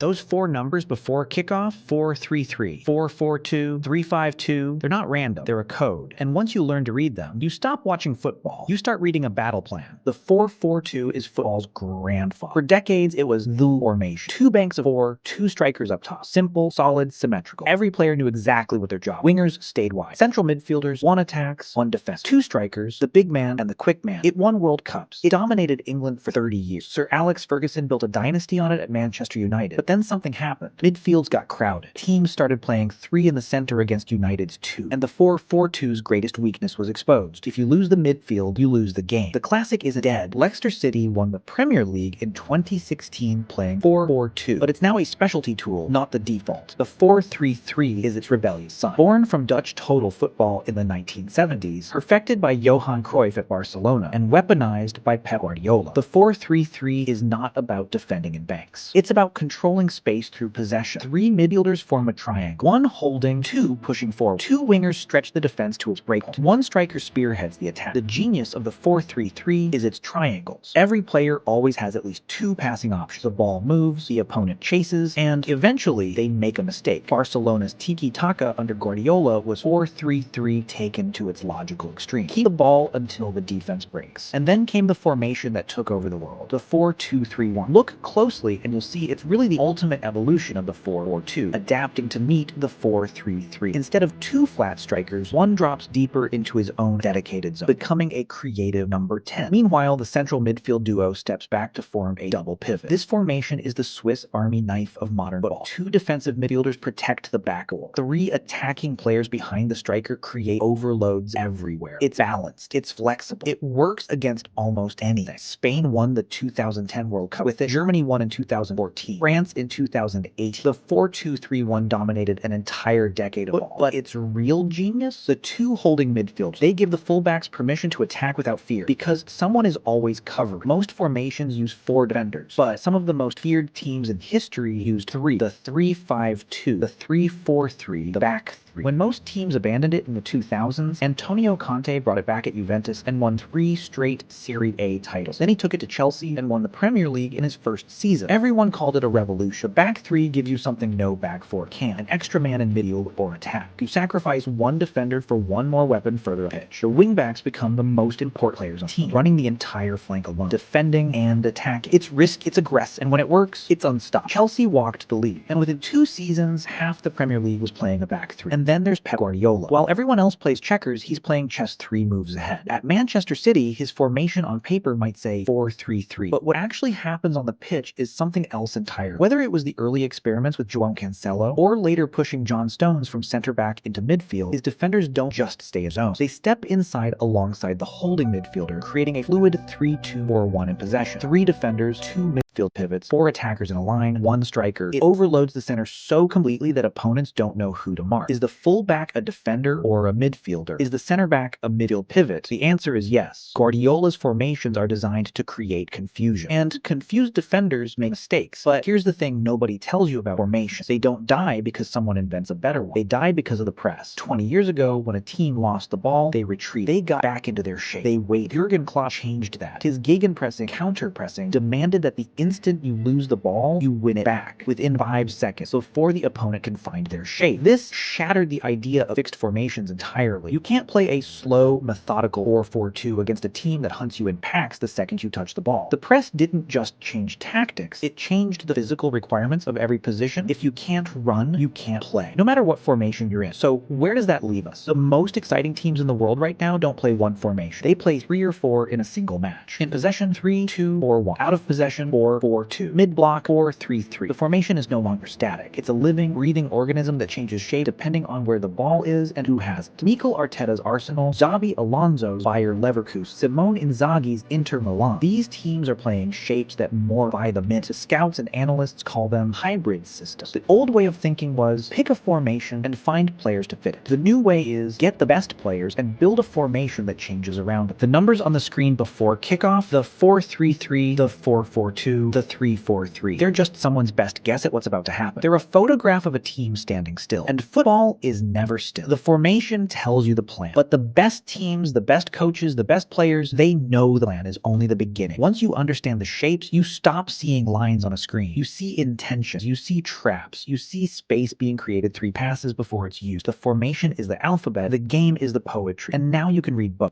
Those four numbers before kickoff, 4-3-3, 4-4-2, 3-5-2, they're not random, they're a code. And once you learn to read them, you stop watching football. You start reading a battle plan. The 4-4-2 is football's grandfather. For decades, it was the formation. Two banks of four, two strikers up top. Simple, solid, symmetrical. Every player knew exactly what their job. Wingers stayed wide. Central midfielders, one attacks, one defense. Two strikers, the big man and the quick man. It won World Cups. It dominated England for 30 years. Sir Alex Ferguson built a dynasty on it at Manchester United. But then something happened. Midfields got crowded. Teams started playing three in the center against United's two. And the 4-4-2's greatest weakness was exposed. If you lose the midfield, you lose the game. The classic is dead. Leicester City won the Premier League in 2016 playing 4-4-2. But it's now a specialty tool, not the default. The 4-3-3 is its rebellious son. Born from Dutch total football in the 1970s, perfected by Johan Cruyff at Barcelona, and weaponized by Pep Guardiola. The 4-3-3 is not about defending in banks. It's about controlling space through possession. Three midfielders form a triangle. One holding, two pushing forward. Two wingers stretch the defense to its breakpoint. One striker spearheads the attack. The genius of the 4-3-3 is its triangles. Every player always has at least two passing options. The ball moves, the opponent chases, and eventually they make a mistake. Barcelona's tiki-taka under Guardiola was 4-3-3 taken to its logical extreme. Keep the ball until the defense breaks. And then came the formation that took over the world, the 4-2-3-1. Look closely and you'll see it's really the ultimate evolution of the 4-4-2, adapting to meet the 4-3-3. Instead of two flat strikers, one drops deeper into his own dedicated zone, becoming a creative number 10. Meanwhile, the central midfield duo steps back to form a double pivot. This formation is the Swiss Army knife of modern football. Two defensive midfielders protect the back goal. Three attacking players behind the striker create overloads everywhere. It's balanced. It's flexible. It works against almost anything. Spain won the 2010 World Cup with it. Germany won in 2014. France in 2008. The 4-2-3-1 dominated an entire decade of football. But its real genius? The two holding midfielders. They give the fullbacks permission to attack without fear, because someone is always covered. Most formations use four defenders, but some of the most feared teams in history used three. The 3-5-2, the 3-4-3, the back three. When most teams abandoned it in the 2000s, Antonio Conte brought it back at Juventus and won 3 straight Serie A titles. Then he took it to Chelsea and won the Premier League in his first season. Everyone called it a revolution. The back three gives you something no back four can: an extra man in midfield or attack. You sacrifice one defender for one more weapon further up pitch. The wingbacks become the most important players on the team, running the entire flank alone, defending and attacking. It's risk, it's aggressive, and when it works, it's unstoppable. Chelsea walked the league, and within 2 seasons, half the Premier League was playing a back three. And then there's Pep Guardiola. While everyone else plays checkers, he's playing chess 3 moves ahead. At Manchester City, his formation on paper might say 4-3-3, but what actually happens on the pitch is something else entirely. Whether it was the early experiments with João Cancelo, or later pushing John Stones from center back into midfield, his defenders don't just stay in zone. They step inside alongside the holding midfielder, creating a fluid 3-2-4-1 in possession. 3 defenders, 2 midfield pivots, 4 attackers in a line, 1 striker. It overloads the center so completely that opponents don't know who to mark. Is the fullback a defender or a midfielder? Is the center back a midfield pivot? The answer is yes. Guardiola's formations are designed to create confusion, and confused defenders make mistakes. But here's the thing nobody tells you about formations. They don't die because someone invents a better one. They die because of the press. 20 years ago, when a team lost the ball, they retreated. They got back into their shape. They waited. Jurgen Klopp changed that. His gegenpressing, counter-pressing, demanded that the instant you lose the ball, you win it back within 5 seconds before the opponent can find their shape. This shattered the idea of fixed formations entirely. You can't play a slow, methodical 4-4-2 against a team that hunts you in packs the second you touch the ball. The press didn't just change tactics, it changed the physical requirements of every position. If you can't run, you can't play, no matter what formation you're in. So where does that leave us? The most exciting teams in the world right now don't play one formation. They play 3 or 4 in a single match. In possession, 3-2-4-1. Out of possession, 4-4-2. Mid-block, 4-3-3. The formation is no longer static. It's a living, breathing organism that changes shape depending on where the ball is and who has it. Mikel Arteta's Arsenal, Xabi Alonso's Bayer Leverkusen, Simone Inzaghi's Inter Milan. These teams are playing shapes that more by the minute. Scouts and analysts call them hybrid systems. The old way of thinking was pick a formation and find players to fit it. The new way is get the best players and build a formation that changes around it. The numbers on the screen before kickoff, the 4-3-3, the 4-4-2, the 3-4-3. They're just someone's best guess at what's about to happen. They're a photograph of a team standing still. And football is never still. The formation tells you the plan, but the best teams, the best coaches, the best players, they know the plan is only the beginning. Once you understand the shapes, you stop seeing lines on a screen. You see intentions, you see traps, you see space being created 3 passes before it's used. The formation is the alphabet, the game is the poetry, and now you can read both.